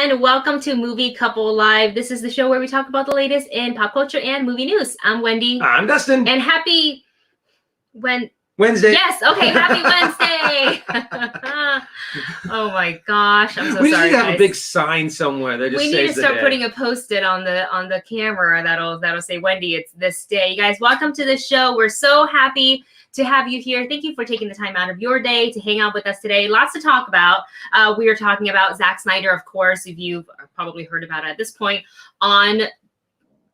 and welcome to Movie Couple Live. This is the show where we talk about the latest in pop culture and movie news. I'm Wendy. I'm Dustin. And happy Wednesday. Yes, okay, happy Wednesday. Oh my gosh, I'm so sorry. We need to have guys. a big sign somewhere that just we says need to start the day. putting a post-it on the camera that'll say, Wendy, it's this day. You guys, welcome to the show. We're so happy to have you here. Thank you for taking the time out of your day to hang out with us today. Lots to talk about. We are talking about Zack Snyder, of course, if you've probably heard about it at this point, on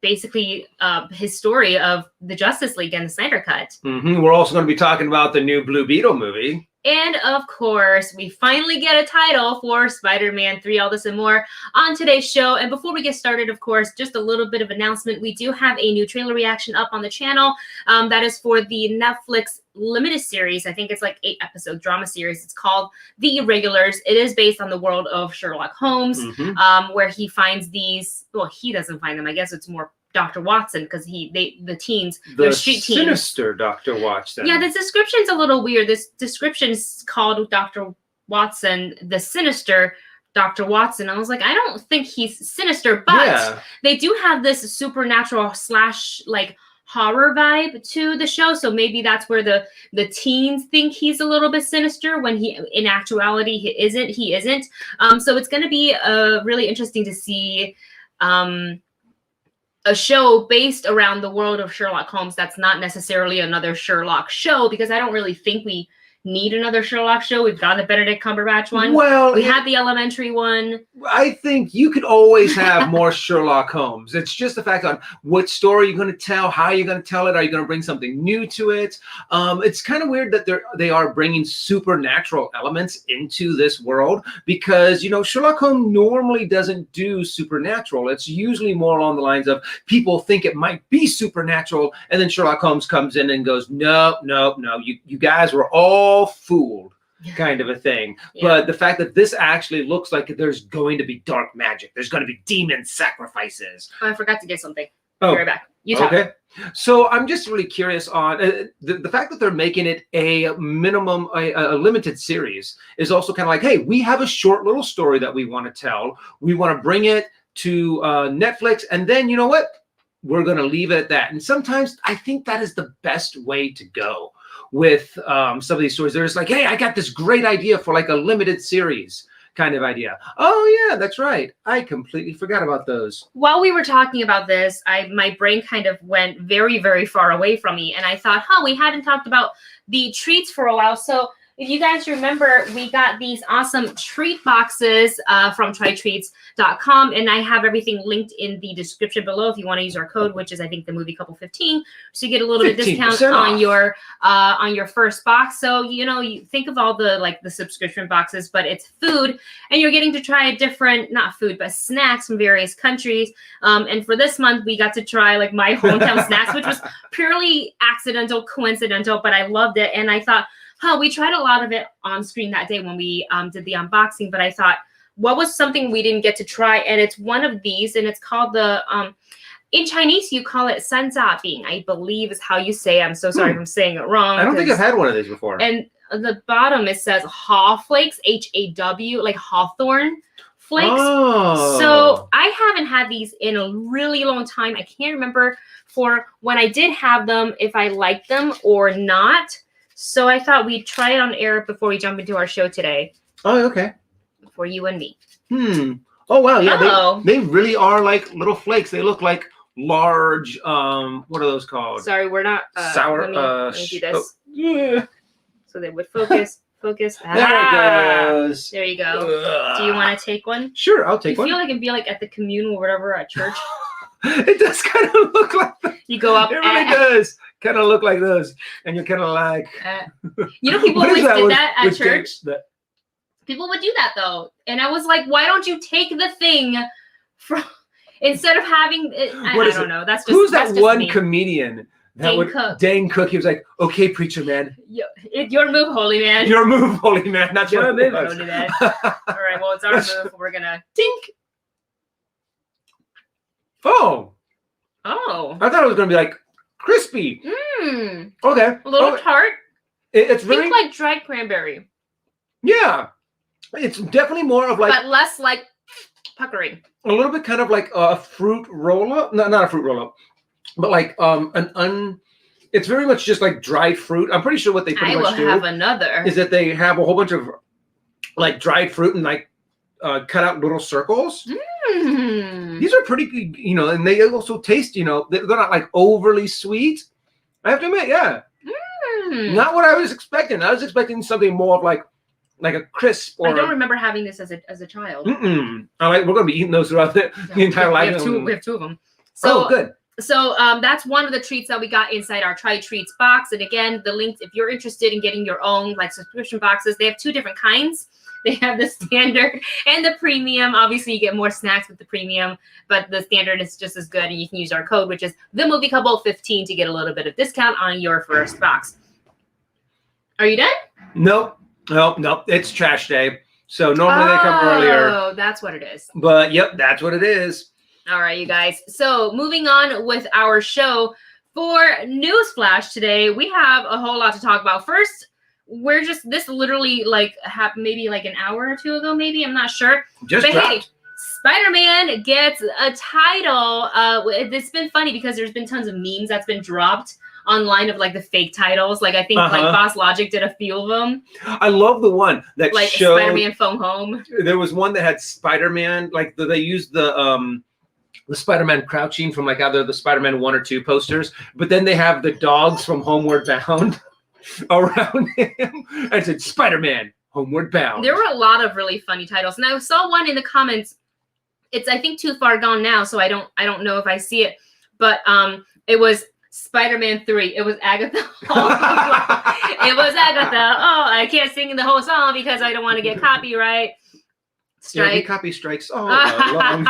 basically his story of the Justice League and the Snyder Cut. We're also going to be talking about the new Blue Beetle movie. And of course, we finally get a title for Spider-Man 3, all this and more on today's show. And before we get started, of course, just a little bit of announcement. We do have a new trailer reaction up on the channel. That is for the Netflix limited series. I think it's like 8-episode drama series. It's called The Irregulars. It is based on the world of Sherlock Holmes, where he finds these, well, he doesn't find them. I guess it's more Dr. Watson, because the teens, the street teens. Sinister Dr. Watson. Yeah, the description's a little weird. This description's called Dr. Watson, the sinister Dr. Watson. I was like, I don't think he's sinister, but they do have this supernatural / like horror vibe to the show. So maybe that's where the teens think he's a little bit sinister when he, in actuality, he isn't. So it's going to be really interesting to see a show based around the world of Sherlock Holmes that's not necessarily another Sherlock show, because I don't really think we need another Sherlock show. We've got the Benedict Cumberbatch one. Well, we had the Elementary one. I think you could always have more Sherlock Holmes. It's just the fact on what story you're going to tell, how you're going to tell it. Are you going to bring something new to it? It's kind of weird that they are bringing supernatural elements into this world, because, you know, Sherlock Holmes normally doesn't do supernatural. It's usually more along the lines of people think it might be supernatural, and then Sherlock Holmes comes in and goes, no, you guys were all fooled, kind of a thing. But the fact that this actually looks like there's going to be dark magic, there's going to be demon sacrifices. Oh, I forgot to get something. Oh, be right back. You talk. Okay. So I'm just really curious on the fact that they're making it a minimum, a limited series is also kind of like, hey, we have a short little story that we want to tell. We want to bring it to Netflix, and then you know what? We're going to leave it at that. And sometimes I think that is the best way to go with some of these stories. They're just like, hey, I got this great idea for like a limited series kind of idea. Oh yeah, that's right. I completely forgot about those. While we were talking about this, my brain kind of went very, very far away from me. And I thought, we hadn't talked about the treats for a while. So if you guys remember, we got these awesome treat boxes from trytreats.com, and I have everything linked in the description below if you want to use our code, which is I think the movie couple 15, so you get a little bit discount on your first box. So you think of all the subscription boxes, but it's food, and you're getting to try not food, but snacks from various countries. And for this month, we got to try like my hometown snacks, which was purely coincidental, but I loved it, and I thought, we tried a lot of it on screen that day when we did the unboxing, but I thought, what was something we didn't get to try? And it's one of these, and it's called the, in Chinese, you call it sanzabing, I believe is how you say it. I'm so sorry if I'm saying it wrong. I don't think I've had one of these before. And the bottom, it says haw flakes, H-A-W, like hawthorn flakes. Oh. So I haven't had these in a really long time. I can't remember for when I did have them, if I liked them or not. So I thought we'd try it on air before we jump into our show today. Oh, okay. For you and me. Oh, wow. Yeah, they really are like little flakes. They look like large, what are those called? Sorry, we're not. Sour. Let me do this. Oh, yeah. So they would focus. There it goes. There you go. Do you want to take one? Sure, I'll take one. I feel like it'd be like at the communal or whatever at church. It does kind of look like that. You go up. It really does kind of look like those. And you're kind of like. People always did that at church. People would do that though. And I was like, why don't you take the thing from instead of having it? I don't know. That's just who's that one me. Comedian? Dane Cook. He was like, okay, preacher man. Your move, holy man. Your move, holy man. That's your move, holy man. All right, well, it's our move. We're gonna tink. Oh. I thought it was gonna be like crispy. Okay. A little tart. It's very like dried cranberry. Yeah. It's definitely more of like, but less like puckering. A little bit kind of like a fruit roll-up. No, not a fruit roll-up, but like it's very much just like dried fruit. I'm pretty sure what they pretty much do have another. is that they have a whole bunch of like dried fruit and like cut out little circles. These are pretty good, you know, and they also taste, you know, they're not like overly sweet. I have to admit, yeah. Not what I was expecting. I was expecting something more of like a crisp. Or I don't remember having this as a child. We're gonna be eating those throughout the entire life. We have two of them. So good. So that's one of the treats that we got inside our Try Treats box. And again, the link, if you're interested in getting your own like subscription boxes, they have two different kinds. They have the standard and the premium. Obviously, you get more snacks with the premium, but the standard is just as good. And you can use our code, which is TheMovieCouple15 to get a little bit of discount on your first box. Are you done? Nope. It's trash day. So normally they come earlier. Oh, that's what it is. But yep, that's what it is. All right, you guys. So moving on with our show for Newsflash today, we have a whole lot to talk about. First, this literally like happened maybe like an hour or two ago, maybe. I'm not sure. But hey, Spider-Man gets a title. It's been funny because there's been tons of memes that's been dropped online of like the fake titles. Like I think like Boss Logic did a few of them. I love the one that like showed Spider-Man Phone Home. There was one that had Spider-Man, like they used the Spider-Man crouching from like either the Spider-Man 1 or 2 posters, but then they have the dogs from Homeward Bound around him, and it said Spider-Man Homeward Bound. There were a lot of really funny titles, and I saw one in the comments. It's I think too far gone now, so I don't know if I see it, but it was Spider-Man 3. It was Agatha. It was Agatha. Oh, I can't sing the whole song because I don't want to get copyright strike. Yeah, copy strikes all along.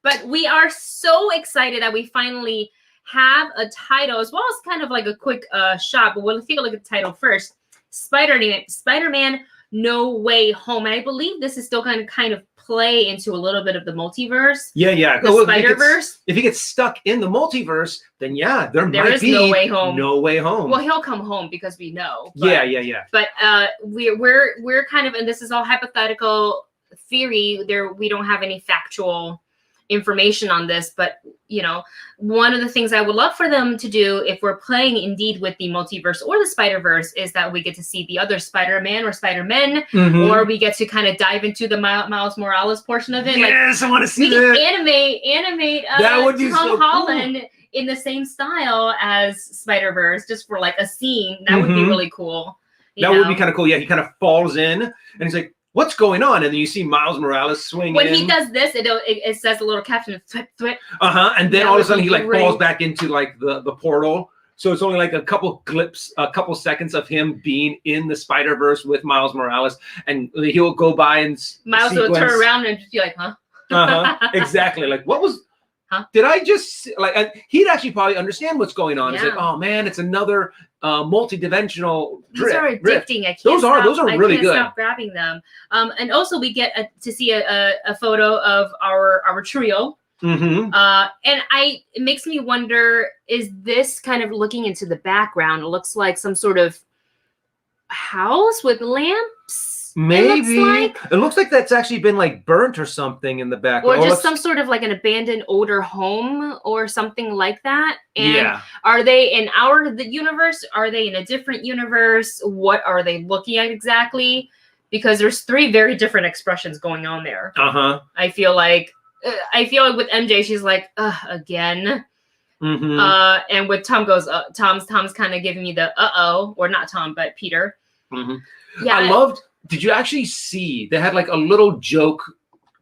But we are so excited that we finally have a title, as well as kind of like a quick shot. But we'll take a look at the title first. Spider-Man No Way Home. And I believe this is still going to kind of play into a little bit of the multiverse. Yeah. The Spider-Verse. If he gets stuck in the multiverse, then yeah, there might be no way home. No way home. Well, he'll come home because we know. But, yeah. But we're kind of, and this is all hypothetical theory. We don't have any factual information on this, but you know, one of the things I would love for them to do if we're playing indeed with the multiverse or the Spider-Verse is that we get to see the other Spider-Man or Spider-Men, or we get to kind of dive into the Miles Morales portion of it. Yes, I want to see we that. Can animate that would be Tom so Holland cool. in the same style as Spider-Verse, just for like a scene. That would be really cool. That would be kind of cool. Yeah, he kind of falls in and he's like, what's going on? And then you see Miles Morales swing when in. he does this, it says a little caption, thwip. And then all of a sudden he like falls back into like the portal. So it's only like a couple seconds of him being in the Spider-Verse with Miles Morales, and he'll go by and Miles will turn around and just be like, huh? Exactly. Like, what was? Did I just like? And he'd actually probably understand what's going on. Yeah. He's like, oh man, it's another multi-dimensional drift. These are addicting. I can't those are really good. Stop grabbing them. And also we get to see a photo of our trio. And it makes me wonder: is this kind of looking into the background? It looks like some sort of house with lamps. Maybe it looks like that's actually been like burnt or something in the back, or just some sort of like an abandoned older home or something like that. And are they in the universe? Are they in a different universe? What are they looking at exactly? Because there's 3 very different expressions going on there. I feel like with MJ, she's like, again. And with Tom goes, Tom's kind of giving me the or not Tom, but Peter. Yeah, I loved. Did you actually see they had like a little joke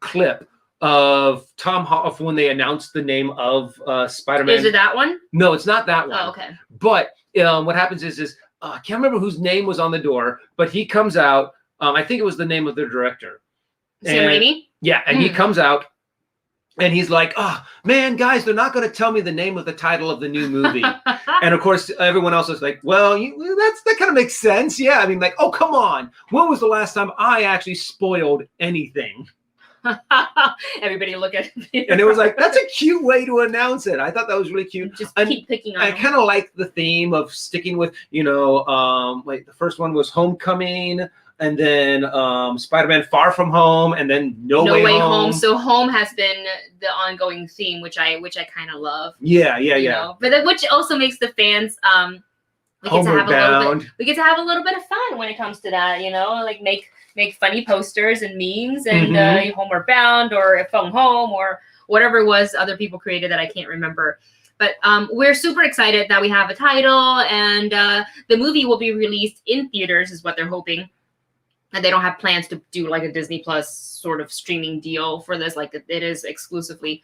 clip of Tom Holland when they announced the name of Spider-Man? Is it that one? No, it's not that one. Oh, okay. But what happens is I can't remember whose name was on the door, but he comes out. I think it was the name of the director. Sam Raimi? Yeah, and he comes out and he's like, oh, man, guys, they're not going to tell me the name of the title of the new movie. And, of course, everyone else is like, well, that kind of makes sense. Yeah, I mean, like, oh, come on. When was the last time I actually spoiled anything? Everybody look at it. And it was like, that's a cute way to announce it. I thought that was really cute. Just keep picking on I kind of like the theme of sticking with, like the first one was Homecoming. and then Spider-Man Far From Home, and then No Way Home. So Home has been the ongoing theme, which I kind of love. Yeah. You know? But which also makes the fans we get to have a little bit of fun when it comes to that, you know, like make funny posters and memes and Homeward Bound or Phone Home or whatever it was other people created that I can't remember. But we're super excited that we have a title, and the movie will be released in theaters is what they're hoping. And they don't have plans to do like a Disney Plus sort of streaming deal for this. Like it is exclusively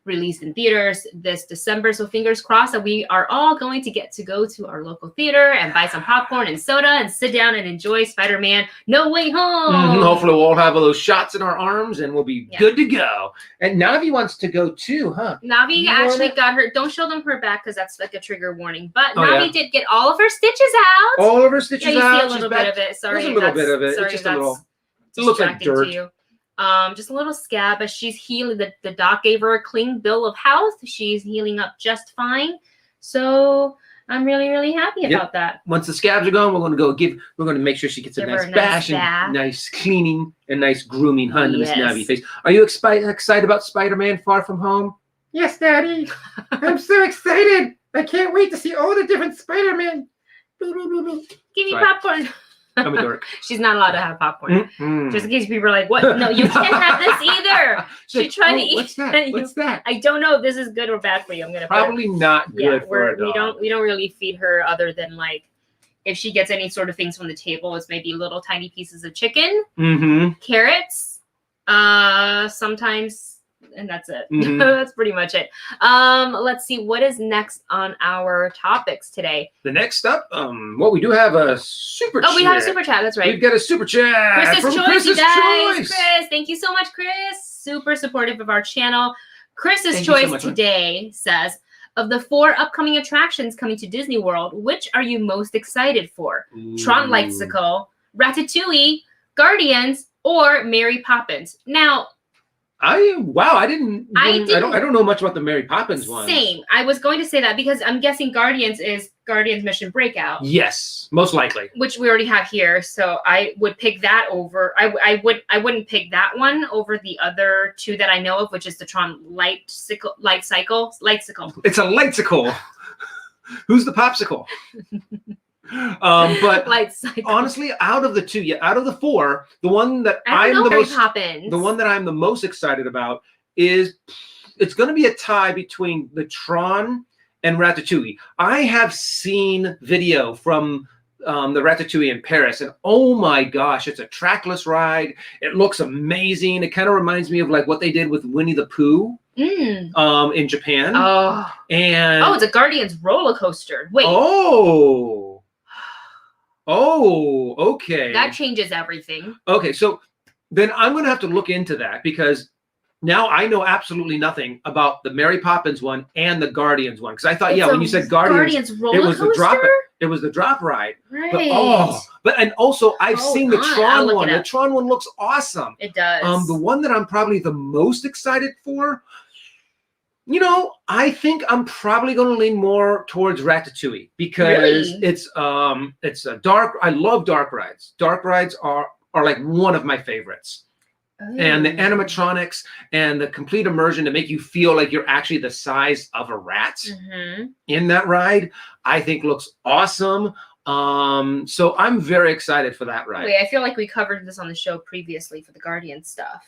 released in theaters this December. So fingers crossed that we are all going to get to go to our local theater and buy some popcorn and soda and sit down and enjoy Spider-Man No Way Home. Hopefully we'll all have all those shots in our arms and we'll be good to go. And Navi wants to go too, huh? Navi actually got her. Don't show them her back because that's like a trigger warning. But Navi did get all of her stitches out. All of her stitches you out. See a little bit of it. Sorry, there's a little bit of it. Sorry, it's just a little. It looks like dirt. To you. Just a little scab, but she's healing. The doc gave her a clean bill of health. She's healing up just fine. So I'm really, really happy about that. Once the scabs are gone, we're going to make sure she gets a nice bash and nice cleaning and nice grooming to Miss Navi face. Are you excited about Spider-Man Far From Home? Yes, Daddy. I'm so excited. I can't wait to see all the different Spider-Man. Give me popcorn. I'm a dork. She's not allowed to have popcorn. Just in case people are like, what? No, you can't have this either. She tried to eat. What's that? What's that? I don't know if this is good or bad for you. I'm gonna probably not good for a dog. We don't really feed her other than like if she gets any sort of things from the table, it's maybe little tiny pieces of chicken, carrots, sometimes, and that's it. That's pretty much it. Let's see what is next on our topics today. The next up, we do have a super chat. Oh, we have a super chat. That's right. We've got a super chat Chris's from Choice, Chris's Choice. Chris, thank you so much, Chris. Super supportive of our channel. Chris's Choice today says, of the 4 upcoming attractions coming to Disney World, which are you most excited for? Tron Lightcycle, Ratatouille, Guardians, or Mary Poppins? Now, I don't know much about the Mary Poppins one. Same. I was going to say that because I'm guessing Guardians is Guardians Mission Breakout. Yes, most likely. Which we already have here, so I would pick that over. I wouldn't pick that one over the other 2 that I know of, which is the Tron Lightcycle. It's a Lightcycle. Who's the popsicle? But honestly, out of the 2, out of the 4, the one that I'm the most excited about is it's going to be a tie between the Tron and Ratatouille. I have seen video from the Ratatouille in Paris, and oh my gosh, it's a trackless ride. It looks amazing. It kind of reminds me of like what they did with Winnie the Pooh. In Japan. It's a Guardians roller coaster. Wait. Oh, okay. That changes everything. Okay, so then I'm going to have to look into that because now I know absolutely nothing about the Mary Poppins one and the Guardians one. Because I thought, when you said Guardians roller coaster? It was the drop ride. Right. And also I've seen the Tron one. The Tron one looks awesome. It does. The one that I'm probably the most excited for, I think I'm probably going to lean more towards Ratatouille because it's a dark. I love dark rides. Dark rides are like one of my favorites. And the animatronics and the complete immersion to make you feel like you're actually the size of a rat in that ride, I think looks awesome. So I'm very excited for that ride. Wait, I feel like we covered this on the show previously for the Guardians stuff.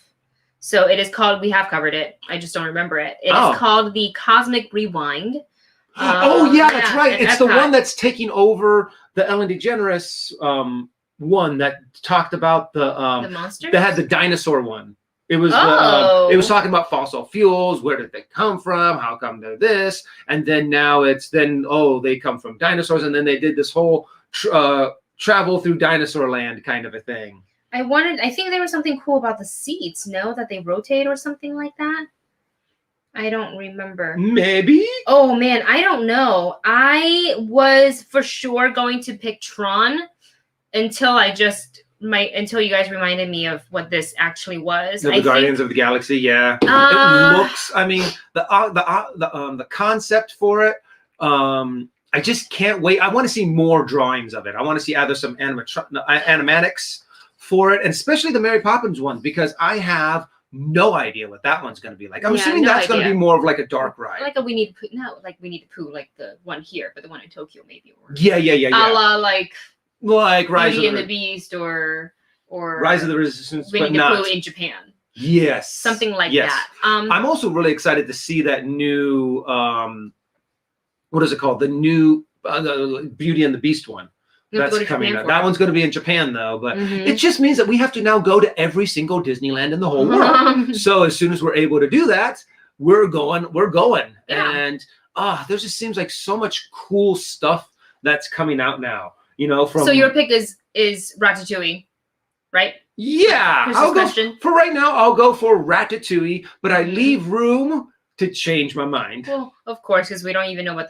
So it is called, we have covered it. I just don't remember it. It is called the Cosmic Rewind. That's right. It's the one that's taking over the Ellen DeGeneres one that talked about the monsters? That had the dinosaur one. It was it was talking about fossil fuels. Where did they come from? How come they're this? And then now they come from dinosaurs. And then they did this whole travel through dinosaur land kind of a thing. I think there was something cool about the seats, that they rotate or something like that. I don't remember. Maybe? Oh man, I don't know. I was for sure going to pick Tron until you guys reminded me of what this actually was. The Guardians of the Galaxy, yeah. It looks, the concept for it, I just can't wait. I want to see more drawings of it. I want to see either some animatics for it, and especially the Mary Poppins one, because I have no idea what that one's going to be like. I'm assuming that's going to be more of like a dark ride. Like a Winnie the Pooh. No, like Winnie the Pooh, like the one here, but the one in Tokyo maybe. Or yeah. A la like Rise Beauty of and the Beast or Rise of the Resistance, Winnie but the not Pooh in Japan. Yes. Something like that. I'm also really excited to see that new, what is it called? The new Beauty and the Beast one. That's coming out. That one's going to be in Japan, though. But it just means that we have to now go to every single Disneyland in the whole world. So as soon as we're able to do that, we're going. Yeah. And there just seems like so much cool stuff that's coming out now. So your pick is Ratatouille, right? Yeah. For right now, I'll go for Ratatouille, but I leave room to change my mind. Well, of course, because we don't even know what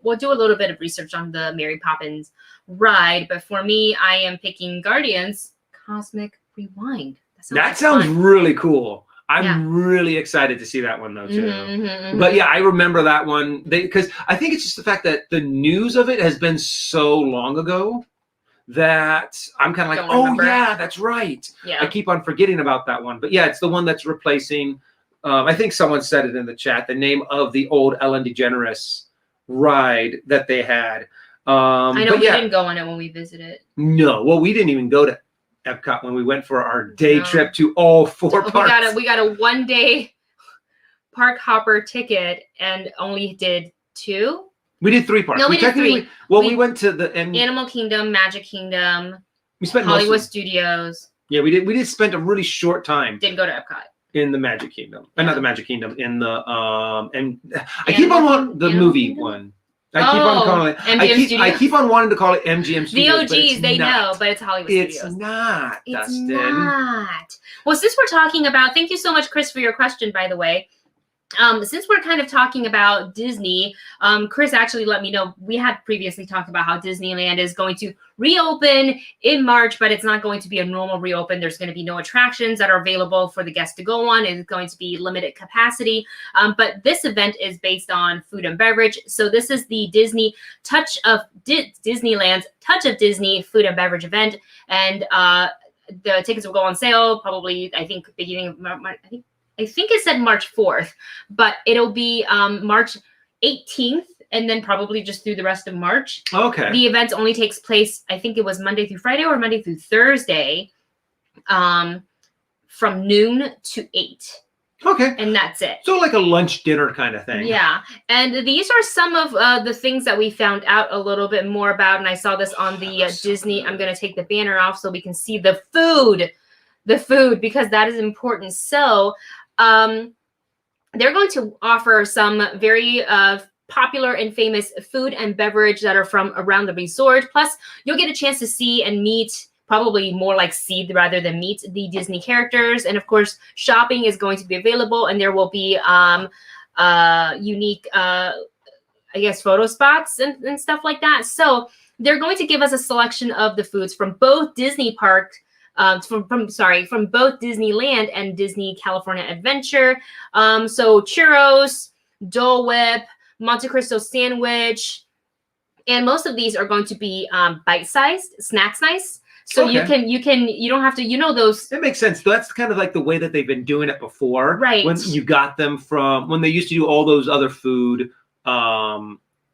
we'll do a little bit of research on the Mary Poppins ride, but for me, I am picking Guardians Cosmic Rewind. That sounds really cool. I'm really excited to see that one though too. But yeah, I remember that one because I think it's just the fact that the news of it has been so long ago that I'm kind of like, yeah, that's right. Yeah. I keep on forgetting about that one. But yeah, it's the one that's replacing I think someone said it in the chat, the name of the old Ellen DeGeneres ride that they had. I know we didn't go on it when we visited. No, well, we didn't even go to Epcot when we went for our day trip to all 4 parks. We got a 1-day park hopper ticket and only did 2. We did 3 parks. No, we did 3. Well, we went to the Animal Kingdom, Magic Kingdom, we spent Hollywood Studios. Yeah, we did. We did spend a really short time. Didn't go to Epcot. In the Magic Kingdom, not the Magic Kingdom. In the and I keep on wanting the movie Kingdom? One. I keep on calling it. I keep on wanting to call it MGM Studios. The OGs, they know, but it's Hollywood Studios. It's not. It's Dustin. not. Well, since we're talking about, thank you so much, Chris, for your question, by the way. Since we're kind of talking about Disney, Chris actually let me know we had previously talked about how Disneyland is going to reopen in March, but it's not going to be a normal reopen. There's going to be no attractions that are available for the guests to go on. It's going to be limited capacity. But this event is based on food and beverage. So this is the Disneyland's Touch of Disney food and beverage event. And the tickets will go on sale probably, I think, beginning of March. I think it said March 4th, but it'll be March 18th and then probably just through the rest of March. Okay. The event only takes place, I think it was Monday through Friday or Monday through Thursday from noon to 8. Okay. And that's it. So like a lunch dinner kind of thing. Yeah. And these are some of the things that we found out a little bit more about. And I saw this on the Disney. I'm going to take the banner off so we can see the food, because that is important. So they're going to offer some very popular and famous food and beverage that are from around the resort. Plus, you'll get a chance to see and meet, probably more like see rather than meet, the Disney characters. And of course, shopping is going to be available, and there will be unique, I guess, photo spots and stuff like that. So they're going to give us a selection of the foods from both Disney parks. From both Disneyland and Disney California Adventure. So churros, Dole Whip, Monte Cristo sandwich, and most of these are going to be bite-sized, snack-size. So you don't have to, those. It makes sense. That's kind of like the way that they've been doing it before. Right. When you got them from, when they used to do all those other food,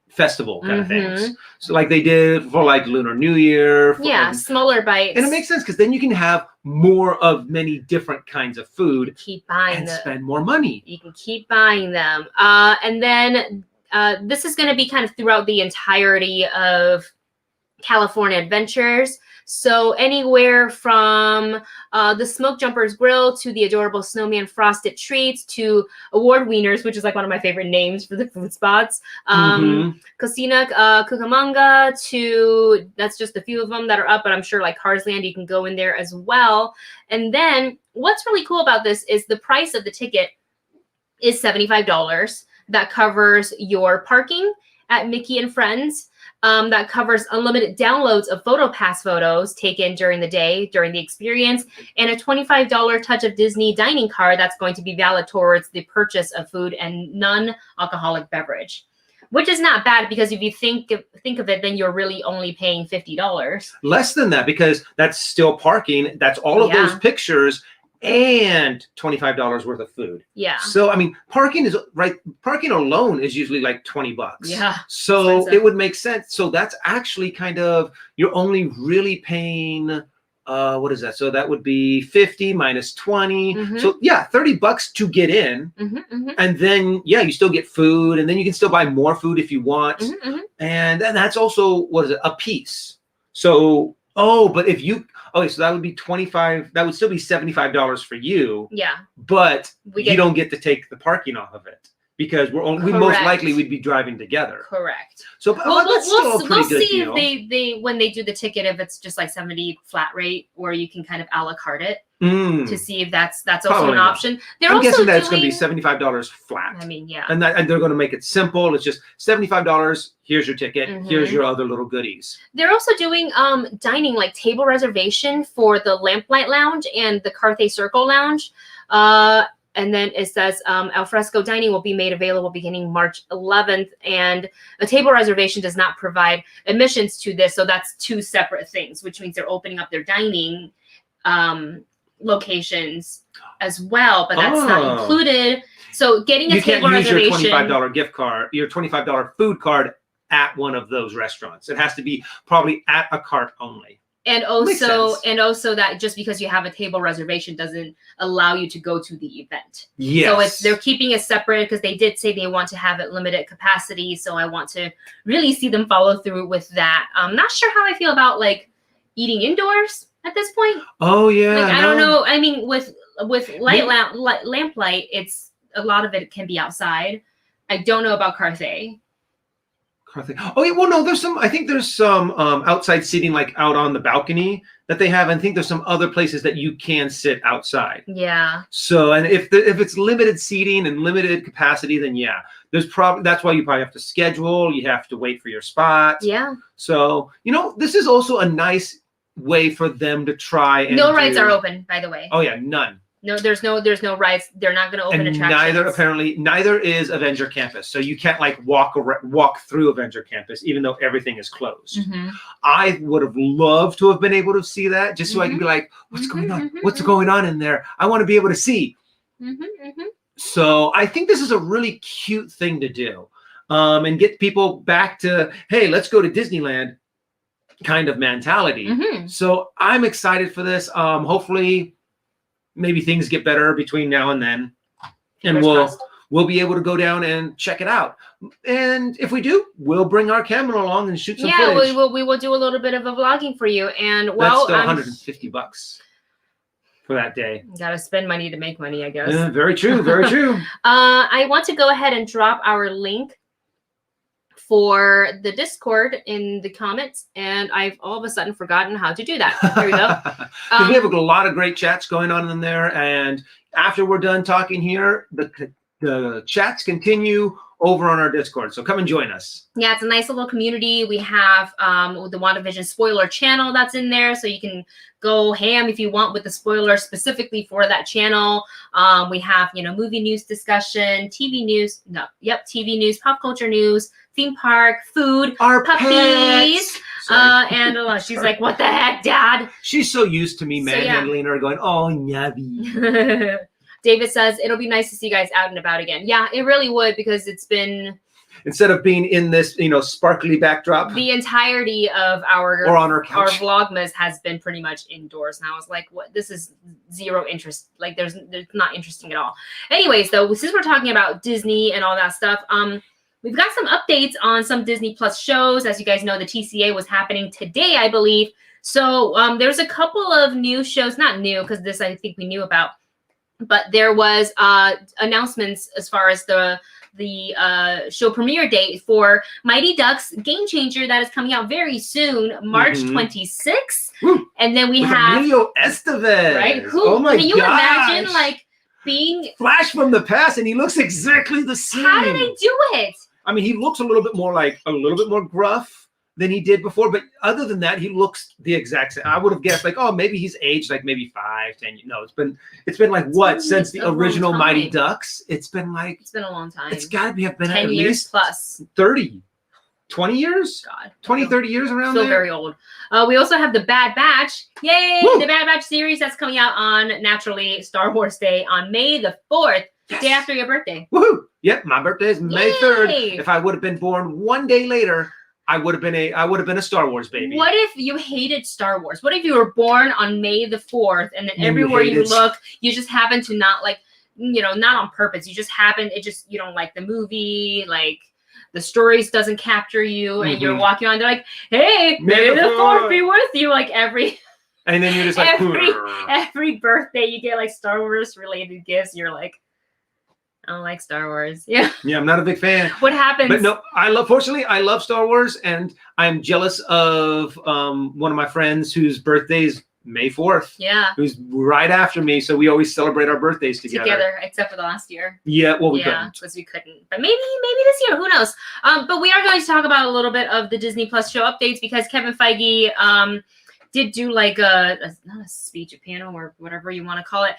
festival kind of things. So like they did for like Lunar New Year. Smaller bites. And it makes sense because then you can have more of many different kinds of food. Keep buying and them. Spend more money. You can keep buying them. And then this is going to be kind of throughout the entirety of California Adventures. So anywhere from the Smoke Jumpers Grill to the adorable Snowman Frosted Treats to Award Wieners, which is like one of my favorite names for the food spots. Cocina Cucamonga to, that's just a few of them that are up, but I'm sure like Carsland, you can go in there as well. And then what's really cool about this is the price of the ticket is $75. That covers your parking at Mickey and Friends. That covers unlimited downloads of PhotoPass photos taken during the day, during the experience, and a $25 Touch of Disney dining card that's going to be valid towards the purchase of food and non-alcoholic beverage. which is not bad because if you think of it, then you're really only paying $50. Less than that because that's still parking. That's all of those pictures and $25 worth of food. Yeah. So I mean, parking alone is usually like $20. Yeah. So expensive. it would make sense. So that's actually kind of, you're only really paying what is that? So that would be 50 minus 20. So yeah, $30 to get in. And then you still get food, and then you can still buy more food if you want. And then that's also, what is it, a piece. So but if you so that would be 25, that would still be $75 for you. Yeah. But you don't get to take the parking off of it. Because we most likely we'd be driving together. Correct. So we'll see if they when they do the ticket, if it's just like 70 flat rate, or you can kind of a la carte it to see if that's also Probably an option. They're I'm also guessing that it's going to be $75 flat. I mean, yeah. And they're going to make it simple. It's just $75. Here's your ticket. Here's your other little goodies. They're also doing dining, like table reservation for the Lamplight Lounge and the Carthay Circle Lounge. And then it says alfresco dining will be made available beginning March 11th. And a table reservation does not provide admissions to this. So that's two separate things, which means they're opening up their dining locations as well. But that's not included. So getting a table reservation. You can't use your $25 gift card, your $25 food card at one of those restaurants. It has to be probably at a cart only. And also that just because you have a table reservation doesn't allow you to go to the event. Yes. So they're keeping it separate because they did say they want to have it limited capacity. So I want to really see them follow through with that. I'm not sure how I feel about like eating indoors at this point. Oh yeah. Like, I don't know. I mean, with Lamplight, it's a lot of it can be outside. I don't know about Carthay. Oh yeah, well no, I think there's some outside seating, like out on the balcony that they have. I think there's some other places that you can sit outside. Yeah. So, and if it's limited seating and limited capacity, then that's why you probably have to schedule. You have to wait for your spot. Yeah. So this is also a nice way for them to try. And no rides are open, by the way. Oh yeah, none. No, there's no rides. They're not going to open attractions. Neither is Avenger Campus. So you can't like walk through Avenger Campus, even though everything is closed. I would have loved to have been able to see that, just so I can be like, what's going on? What's going on in there? I want to be able to see. So I think this is a really cute thing to do, and get people back to, hey, let's go to Disneyland kind of mentality. So I'm excited for this. Hopefully, maybe things get better between now and then, and we'll be able to go down and check it out. And if we do, we'll bring our camera along and shoot some footage. Yeah, we will do a little bit of a vlogging for you. And that's still $150 for that day. You gotta spend money to make money, I guess. Very true. Very true. I want to go ahead and drop our link for the Discord in the comments, and I've all of a sudden forgotten how to do that. Here we go. Because we have a lot of great chats going on in there, and after we're done talking here, the chats continue over on our Discord. So come and join us. Yeah, it's a nice little community. We have the WandaVision spoiler channel that's in there, so you can go ham if you want with the spoilers specifically for that channel. We have movie news discussion, TV news, TV news, pop culture news, theme park, food, our puppies. And she's like, "What the heck, Dad?" She's so used to me manhandling her, going, "Oh, Nabby." David says it'll be nice to see you guys out and about again. Yeah, it really would, because it's been, instead of being in this sparkly backdrop, the entirety of our Vlogmas has been pretty much indoors. And I was like, what? This is zero interest. Like there's not interesting at all. Anyways, though, since we're talking about Disney and all that stuff, we've got some updates on some Disney Plus shows. As you guys know, the TCA was happening today, I believe. So there's a couple of new shows, not new because this I think we knew about, but there was announcements as far as the show premiere date for Mighty Ducks Game Changer that is coming out very soon, March 26th. And then we have Emilio Estevez. Right? Can you imagine like being Flash from the past, and he looks exactly the same. How did they do it? I mean, he looks a little bit more gruff than he did before. But other than that, he looks the exact same. I would have guessed like, oh, maybe he's aged like maybe 5, 10 years. No, it's been like what since the original Mighty Ducks? It's been a long time. It's got to be have been 10 at years least plus 30. 20 years? God. 20, 30 years around Still there? very old. We also have The Bad Batch. Yay! Woo! The Bad Batch series that's coming out on, naturally, Star Wars Day on May the 4th, Yes. day after your birthday. Woohoo! Yep, my birthday is May Yay! 3rd. If I would have been born one day later, I would have been a Star Wars baby. What if you hated Star Wars? What if you were born on May the 4th and then You everywhere you hated- look, you just happen to not like, not on purpose. You just you don't like the movie, like the stories doesn't capture you, and you're walking around, they're like, hey, May the 4th be with you. Like and then you're just like, every birthday you get like Star Wars related gifts. You're like, I don't like Star Wars. Yeah. Yeah, I'm not a big fan. What happens? But no, fortunately, I love Star Wars, and I'm jealous of one of my friends whose birthday's May 4th. Yeah. Who's right after me, so we always celebrate our birthdays together. Except for the last year. Yeah, well, we couldn't. because we couldn't. But maybe this year, who knows? But we are going to talk about a little bit of the Disney Plus show updates because Kevin Feige did do like not a speech, a panel, or whatever you want to call it.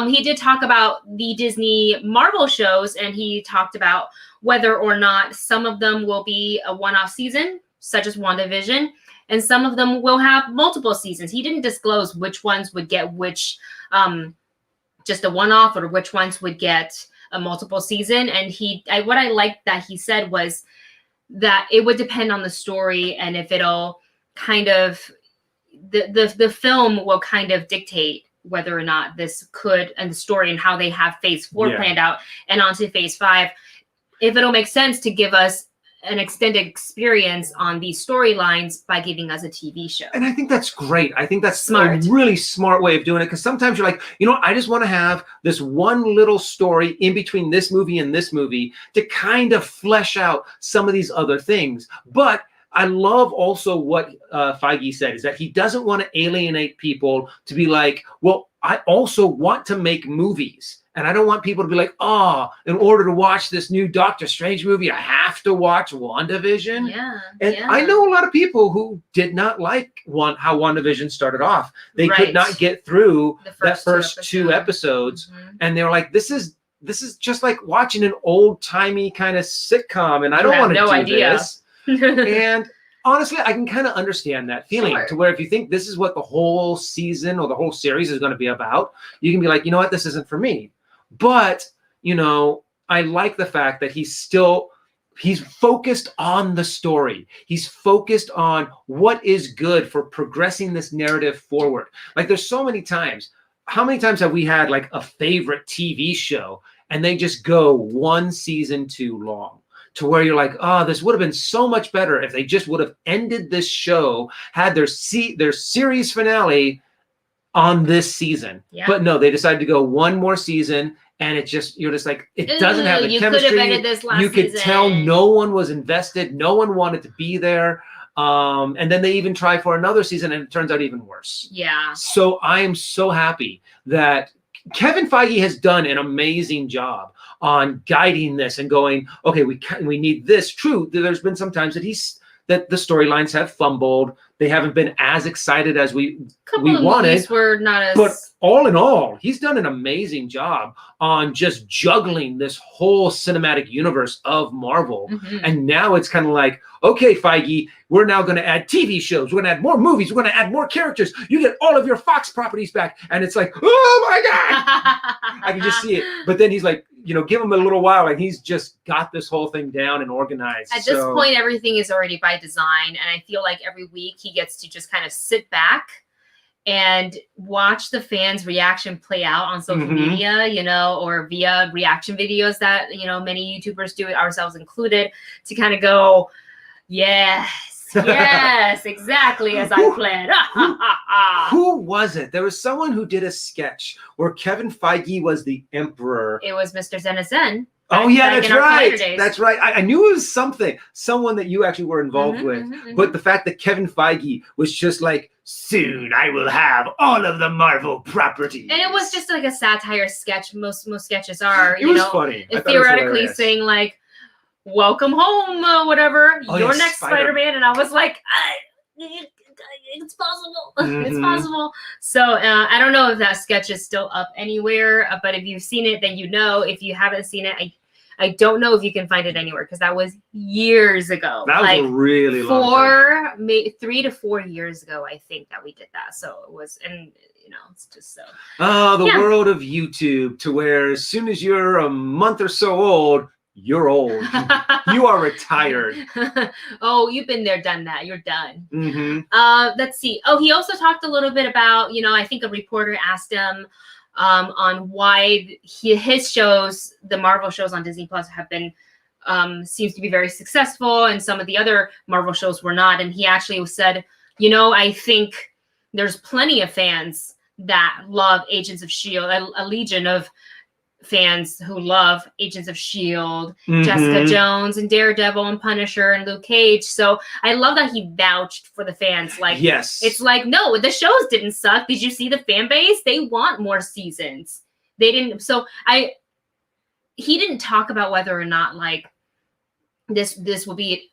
He did talk about the Disney Marvel shows, and he talked about whether or not some of them will be a one-off season, such as WandaVision, and some of them will have multiple seasons. He didn't disclose which ones would get which, just a one-off, or which ones would get a multiple season. And what I liked that he said was that it would depend on the story, and if it'll kind of the film will kind of dictate whether or not this could, and the story and how they have phase 4 planned out and onto phase 5, if it'll make sense to give us an extended experience on these storylines by giving us a TV show. And I think that's great. I think that's smart. A really smart way of doing it, because sometimes you're like, I just want to have this one little story in between this movie and this movie to kind of flesh out some of these other things. But I love also what Feige said, is that he doesn't want to alienate people to be like, well, I also want to make movies. And I don't want people to be like, in order to watch this new Doctor Strange movie, I have to watch WandaVision. Yeah. And I know a lot of people who did not like how WandaVision started off. They could not get through that first two episodes. And they were like, this is just like watching an old-timey kind of sitcom, and I don't want to do this. And honestly, I can kind of understand that feeling, to where if you think this is what the whole season or the whole series is going to be about, you can be like, you know what, this isn't for me. But, I like the fact that he's focused on the story. He's focused on what is good for progressing this narrative forward. Like, there's so many times. How many times have we had like a favorite TV show and they just go one season too long? To where you're like, this would have been so much better if they just would have ended this show, had their series finale on this season. Yeah. But no, they decided to go one more season, and you're just like, it doesn't have the chemistry. You could have ended this last season. You could tell no one was invested. No one wanted to be there. And then they even try for another season, and it turns out even worse. Yeah. So I am so happy that Kevin Feige has done an amazing job on guiding this and going, okay, we need this. True, there's been some times that the storylines have fumbled. They haven't been as excited as we wanted. Were not as... But all in all, he's done an amazing job on just juggling this whole cinematic universe of Marvel. And now it's kind of like, okay, Feige, we're now going to add TV shows. We're going to add more movies. We're going to add more characters. You get all of your Fox properties back. And it's like, oh my God. I can just see it. But then he's like, give him a little while, and he's just got this whole thing down and organized. At this point, everything is already by design. And I feel like every week he gets to just kind of sit back and watch the fans' reaction play out on social media, or via reaction videos that, many YouTubers do, ourselves included, to kind of go, yes, exactly as I planned. Who was it? There was someone who did a sketch where Kevin Feige was the emperor. It was Mr. Zen. Oh yeah, that's right. That's right. I knew it was someone that you actually were involved with. But the fact that Kevin Feige was just like, soon I will have all of the Marvel properties. And it was just like a satire sketch. Most sketches are. It was funny. Theoretically saying like, welcome home, whatever, Oh, your yeah, next Spider-Man. And I was like, it's possible. It's possible. So I don't know if that sketch is still up anywhere, but if you've seen it, then you know. If you haven't seen it, I don't know if you can find it anywhere because that was years ago. That was like a really long time. 3 to 4 years ago, I think that we did that. So it was, and it's just so. Oh, the world of YouTube, to where as soon as you're a month or so old, you're old. You are retired. Oh, you've been there, done that. You're done. Mm-hmm. Let's see. Oh, he also talked a little bit about, I think a reporter asked him on why his shows, the Marvel shows on Disney Plus, have been seems to be very successful, and some of the other Marvel shows were not. And he actually said, I think there's plenty of fans that love Agents of S.H.I.E.L.D., a legion of fans who love Agents of S.H.I.E.L.D., Jessica Jones and Daredevil and Punisher and Luke Cage. So I love that he vouched for the fans. Like, yes, it's like, no, the shows didn't suck. Did you see the fan base? They want more seasons. They didn't. So he didn't talk about whether or not like this will be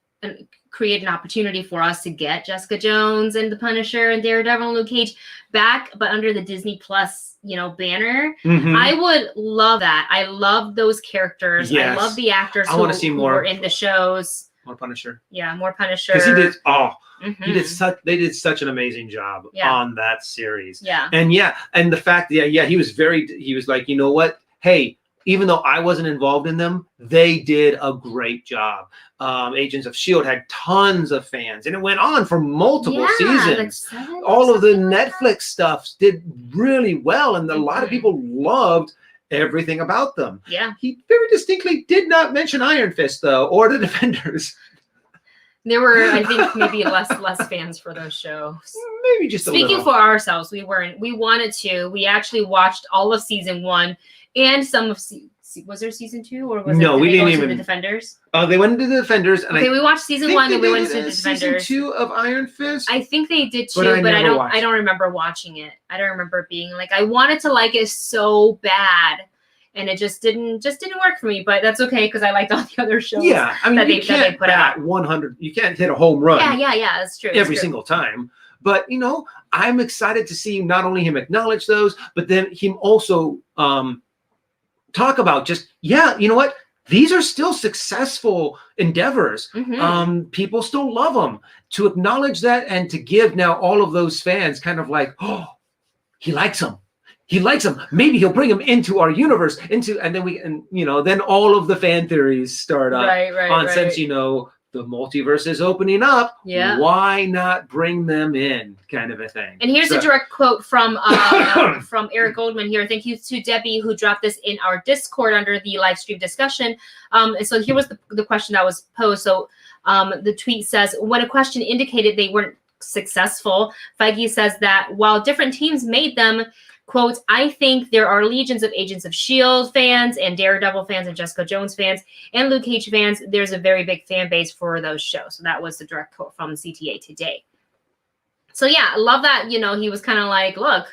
create an opportunity for us to get Jessica Jones and the Punisher and Daredevil and Luke Cage back, but under the Disney Plus banner. I would love that. I love those characters. Yes. I love the actors I want to see more were in the shows. More Punisher. Yeah, more Punisher. Because they did such an amazing job on that series. Yeah. And the fact he was like, you know what? Hey, even though I wasn't involved in them, they did a great job. Agents of S.H.I.E.L.D. had tons of fans, and it went on for multiple seasons. Like all of the Netflix stuff did really well, and a lot of people loved everything about them. Yeah. He very distinctly did not mention Iron Fist, though, or the Defenders. There were, I think, maybe less fans for those shows. Maybe just a little. Speaking for ourselves, we weren't. We wanted to. We actually watched all of season 1 and some of was there season 2 or was no? It, we didn't even the Defenders. Oh, they went into the Defenders, and we watched season 1 and we went into the Defenders. Season 2 of Iron Fist. I think they did too, but I don't remember watching it. I don't remember being like I wanted to like it so bad. And it just didn't work for me, but that's okay because I liked all the other shows. Yeah, I mean, you can't put out 100. You can't hit a home run. Yeah, that's true. Every single time. But I'm excited to see not only him acknowledge those, but then him also talk about just you know what? These are still successful endeavors. People still love them. To acknowledge that and to give now all of those fans kind of like, oh, he likes them. He likes them. Maybe he'll bring them into our universe. And then then all of the fan theories start up. Right. Since the multiverse is opening up. Yeah. Why not bring them in? Kind of a thing. And here's a direct quote from from Eric Goldman here. Thank you to Debbie who dropped this in our Discord under the live stream discussion. And so here was the question that was posed. So the tweet says, when a question indicated they weren't successful, Feige says that while different teams made them, quote, I think there are legions of Agents of S.H.I.E.L.D. fans and Daredevil fans and Jessica Jones fans and Luke Cage fans. There's a very big fan base for those shows. So that was the direct quote from CTA Today. So yeah, I love that, he was kind of like, look,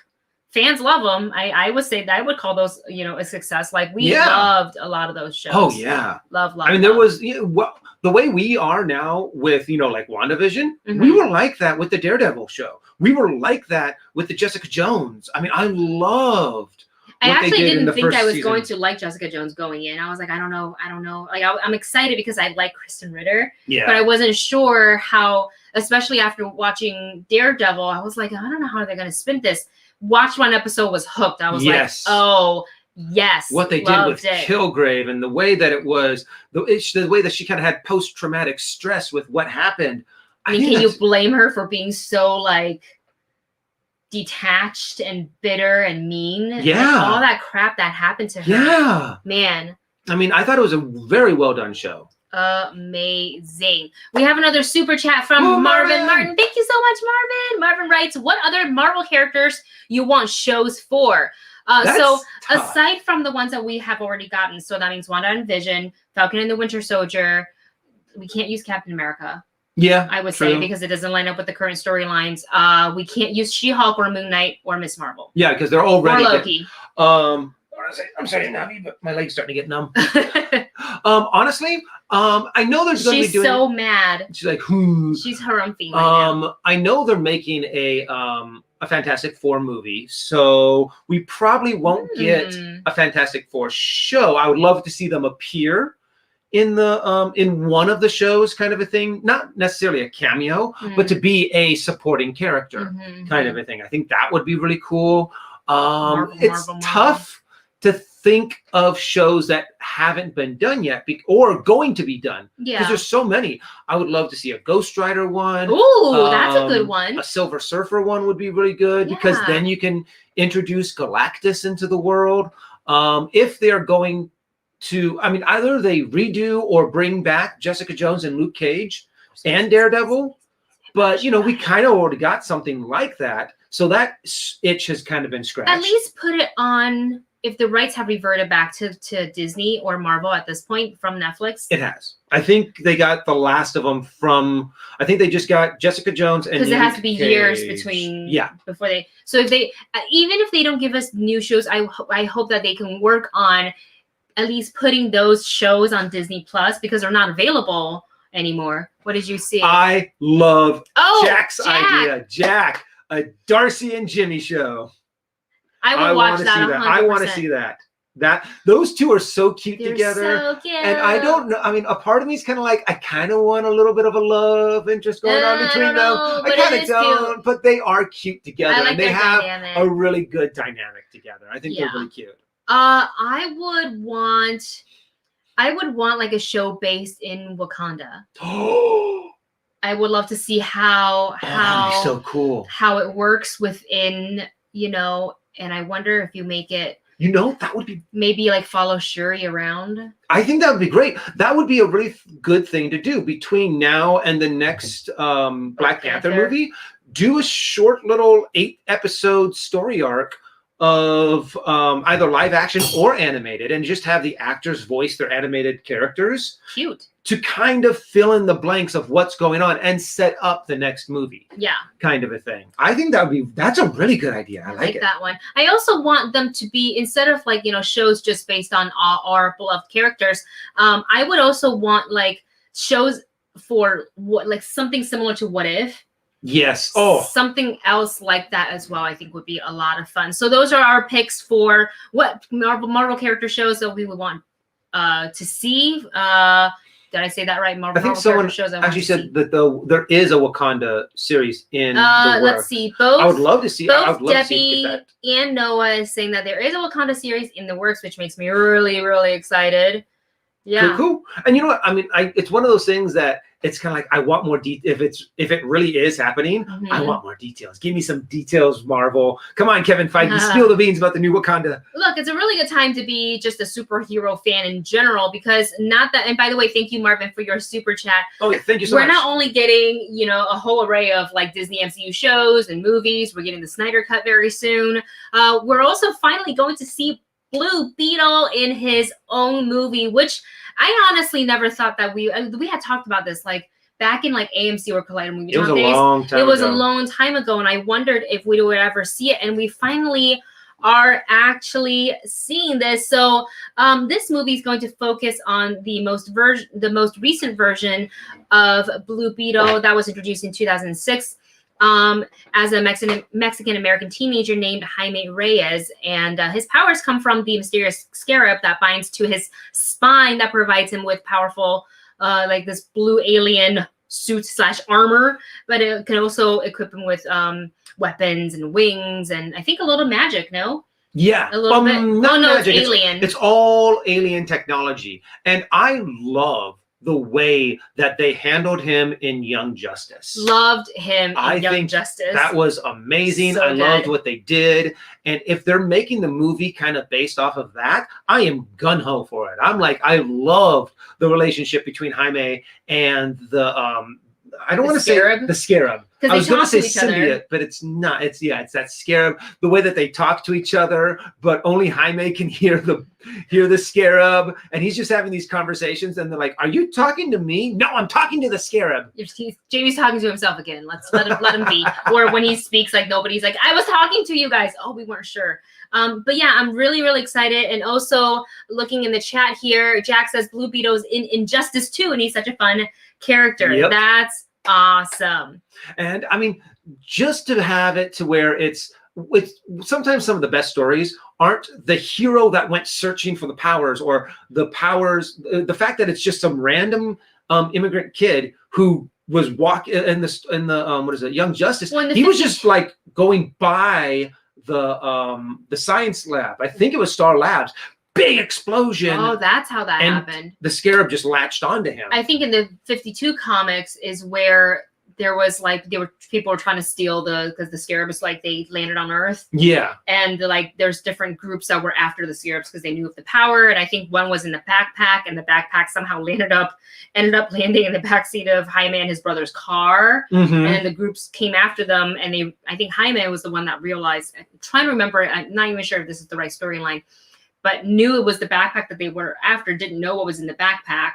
fans love them. I would say that I would call those, a success. Like we loved a lot of those shows. Oh yeah. Love. I mean, there was, the way we are now with, like WandaVision, we were like that with the Daredevil show. We were like that with the Jessica Jones. I mean, I loved. I actually didn't think I was going to like Jessica Jones going in. I was like, I don't know. Like, I'm excited because I like Kristen Ritter. Yeah. But I wasn't sure how, especially after watching Daredevil, I was like, I don't know how they're going to spin this. Watched one episode, was hooked. I was like, oh, yes. What they did with Kilgrave and the way that it was, the way that she kind of had post-traumatic stress with what happened. I mean, can you blame her for being so like detached and bitter and mean? Yeah. Like, all that crap that happened to her. Yeah. Man. I mean, I thought it was a very well done show. Amazing. We have another super chat from Marvin. Martin, thank you so much, Marvin. Marvin writes, what other Marvel characters you want shows for? So tough. Aside from the ones that we have already gotten, so that means Wanda and Vision, Falcon and the Winter Soldier, we can't use Captain America. Yeah, I would say because it doesn't line up with the current storylines. We can't use She-Hulk or Moon Knight or Miss Marvel. Yeah, because they're already or Loki. I'm sorry, Navi, but my leg's starting to get numb. Honestly, I know there's going to be She's doing. so mad. She's like, who? She's harumphy right now. I know they're making a Fantastic Four movie, so we probably won't get a Fantastic Four show. I would love to see them appear in the in one of the shows, kind of a thing. Not necessarily a cameo, but to be a supporting character, kind of a thing. I think that would be really cool. It's tough to think of shows that haven't been done yet or going to be done, because there's so many. I would love to see a Ghost Rider one. Ooh, that's a good one. A Silver Surfer one would be really good, because then you can introduce Galactus into the world. If they're going to, I mean, either they redo or bring back Jessica Jones and Luke Cage and Daredevil, but you know, we kind of already got something like that, so that itch has kind of been scratched. At least put it on. If the rights have reverted back to Disney or Marvel at this point from Netflix. It has. I think they got the last of them from, I think they just got Jessica Jones and because it has to be Cage. years between before they, so if they, even if they don't give us new shows, I hope that they can work on at least putting those shows on Disney Plus, because they're not available anymore. What did you see? I love Jack's idea. Jack, a Darcy and Jimmy show. I will watch that. 100%. I want to see that. Those two are so cute together. So cute. And I don't know. I mean, a part of me is kind of like, I kind of want a little bit of a love interest going on between them. I kind of don't, cute. But they are cute together, and they have a really good dynamic together. I think they're really cute. I would want like a show based in Wakanda. I would love to see how that'd be so cool. How it works within, you know. And I wonder if you make it, you know, that would be maybe like follow Shuri around. I think that would be great. That would be a really good thing to do between now and the next Black Panther movie. Do a short little 8-episode story arc of either live action or animated, and just have the actors voice their animated characters. Cute. To kind of fill in the blanks of what's going on and set up the next movie. Yeah. Kind of a thing. I think that's a really good idea. I like it. That one. I also want them to be, instead of like, you know, shows just based on our beloved characters, I would also want like shows for what, like something similar to What If. Yes. Something else like that as well, I think would be a lot of fun. So those are our picks for what Marvel character shows that we would want to see. Did I say that right? I think someone actually said that there is a Wakanda series in the works. Let's see. Both I would love to see. Both Debbie and Noah is saying that there is a Wakanda series in the works, which makes me really, really excited. Yeah. Cool. And you know what? I mean, it's one of those things that it's kind of like, I want more if it really is happening, I want more details. Give me some details, Marvel. Come on, Kevin Feige, spill the beans about the new Wakanda. Look, it's a really good time to be just a superhero fan in general, because and by the way, thank you, Marvin, for your super chat. Oh yeah, thank you so much. We're not only getting, you know, a whole array of like Disney MCU shows and movies. We're getting the Snyder Cut very soon. We're also finally going to see Blue Beetle in his own movie, which I honestly never thought that we had talked about this like back in like AMC or Collider Movie Talk days. It was a long time ago, and I wondered if we would ever see it, and we finally are actually seeing this. So this movie is going to focus on the most recent version of Blue Beetle that was introduced in 2006. As a Mexican-American teenager named Jaime Reyes, and his powers come from the mysterious scarab that binds to his spine that provides him with powerful, like this blue alien suit / armor, but it can also equip him with weapons and wings, and I think a little magic, no? Yeah, a little bit. Not magic. It's alien. It's all alien technology, and I love the way that they handled him in Young Justice. Loved him in Young Justice. That was amazing. So I loved what they did. And if they're making the movie kind of based off of that, I am gung-ho for it. I'm like, I loved the relationship between Jaime and the I don't want to say the scarab. Because I was going to say each other. symbiote, but it's not. It's that scarab. The way that they talk to each other, but only Jaime can hear the scarab, and he's just having these conversations, and they're like, "Are you talking to me? No, I'm talking to the scarab." Jamie's talking to himself again. Let's let him be. Or when he speaks, like nobody's like, "I was talking to you guys." Oh, we weren't sure. But yeah, I'm really, really excited. And also looking in the chat here, Jack says Blue Beetle's in Injustice 2, and he's such a fun character. Yep. That's awesome. And I mean, just to have it to where it's sometimes some of the best stories aren't the hero that went searching for the powers, or the powers. The fact that it's just some random immigrant kid who was walking in the what is it, Young Justice. He was just like going by the science lab. I think it was Star Labs. Big explosion. Oh, that's how that happened. The scarab just latched onto him. I think in the 52 comics is where there was like people were trying to steal because the scarab is like they landed on Earth. Yeah. And like there's different groups that were after the scarabs because they knew of the power. And I think one was in the backpack, and the backpack somehow ended up landing in the backseat of Jaime and his brother's car. Mm-hmm. And then the groups came after them, and I think Jaime was the one that realized. I'm trying to remember. I'm not even sure if this is the right storyline, but knew it was the backpack that they were after. Didn't know what was in the backpack.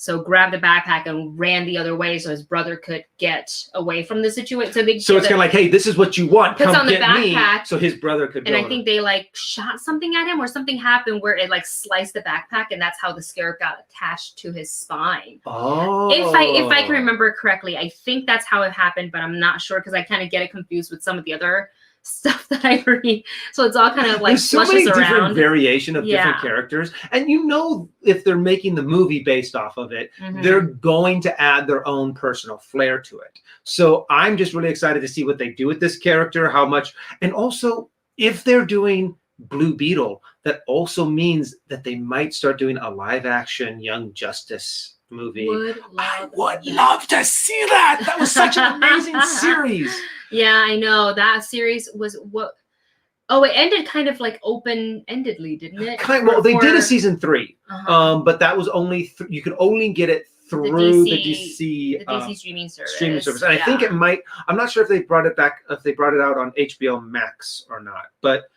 So grabbed the backpack and ran the other way so his brother could get away from the situation. So it's kind of like, hey, this is what you want. Puts Come on the get backpack, me. So his brother could. And I think they like shot something at him, or something happened where it like sliced the backpack, and that's how the scarab got attached to his spine. Oh. If I can remember correctly, I think that's how it happened, but I'm not sure because I kind of get it confused with some of the other stuff that I read. So it's all kind of like there's so many different around. variation of different characters, and if they're making the movie based off of it, they're going to add their own personal flair to it. So I'm just really excited to see what they do with this character, how much, and also if they're doing Blue Beetle, that also means that they might start doing a live action Young Justice movie. I would love to see that. That was such an amazing series. Yeah, I know. That series was what. Oh, it ended kind of like open-endedly, didn't it? Well, they did a season 3, but that was only you could only get it through the DC streaming service. And I think it might. I'm not sure if they brought it back, if they brought it out on HBO Max or not, but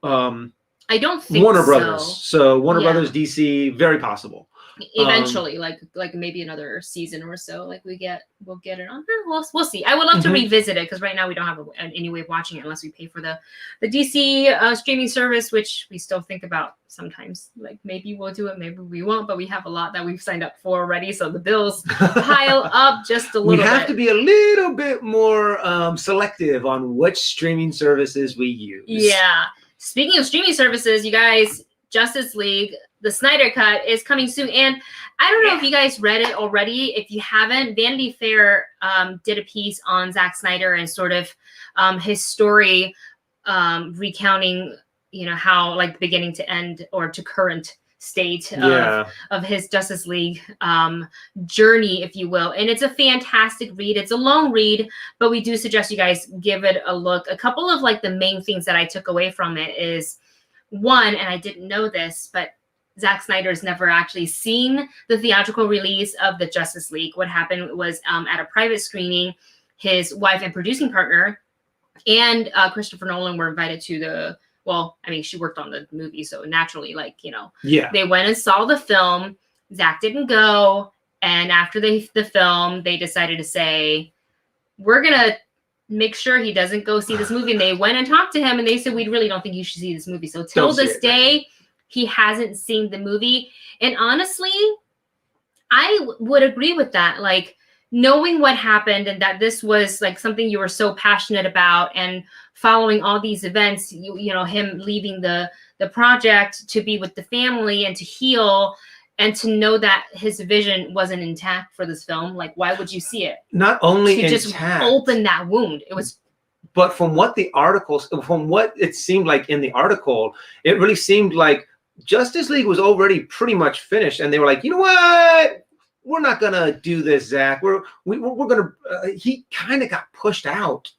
I don't think Warner Brothers. So Warner Brothers, DC, very possible. Eventually, like maybe another season or so, like we'll get it on. We'll see. I would love to revisit it because right now we don't have any way of watching it unless we pay for the DC streaming service, which we still think about sometimes. Like maybe we'll do it, maybe we won't, but we have a lot that we've signed up for already, so the bills pile up just a little bit. We have to be a little bit more selective on which streaming services we use. Yeah. Speaking of streaming services, you guys, Justice League, the Snyder Cut is coming soon. And I don't know if you guys read it already. If you haven't, Vanity Fair did a piece on Zack Snyder and sort of his story, recounting, how like beginning to end or to current state of his Justice League journey, if you will. And it's a fantastic read. It's a long read, but we do suggest you guys give it a look. A couple of like the main things that I took away from it is, one, and I didn't know this, but Zack Snyder's never actually seen the theatrical release of the Justice League. What happened was at a private screening, his wife and producing partner and Christopher Nolan were invited to she worked on the movie, so naturally, they went and saw the film. Zack didn't go, and after the film, they decided to say, we're going to make sure he doesn't go see this movie. And they went and talked to him, and they said, we really don't think you should see this movie. So till this day, he hasn't seen the movie. And honestly, I would agree with that. Like, knowing what happened and that this was like something you were so passionate about, and following all these events, him leaving the project to be with the family and to heal, and to know that his vision wasn't intact for this film. Like, why would you see it? Not only to intact, just open that wound. It was. But from what it seemed like in the article, it really seemed like Justice League was already pretty much finished, and they were like, you know what? We're not gonna do this, Zack. We're gonna. He kind of got pushed out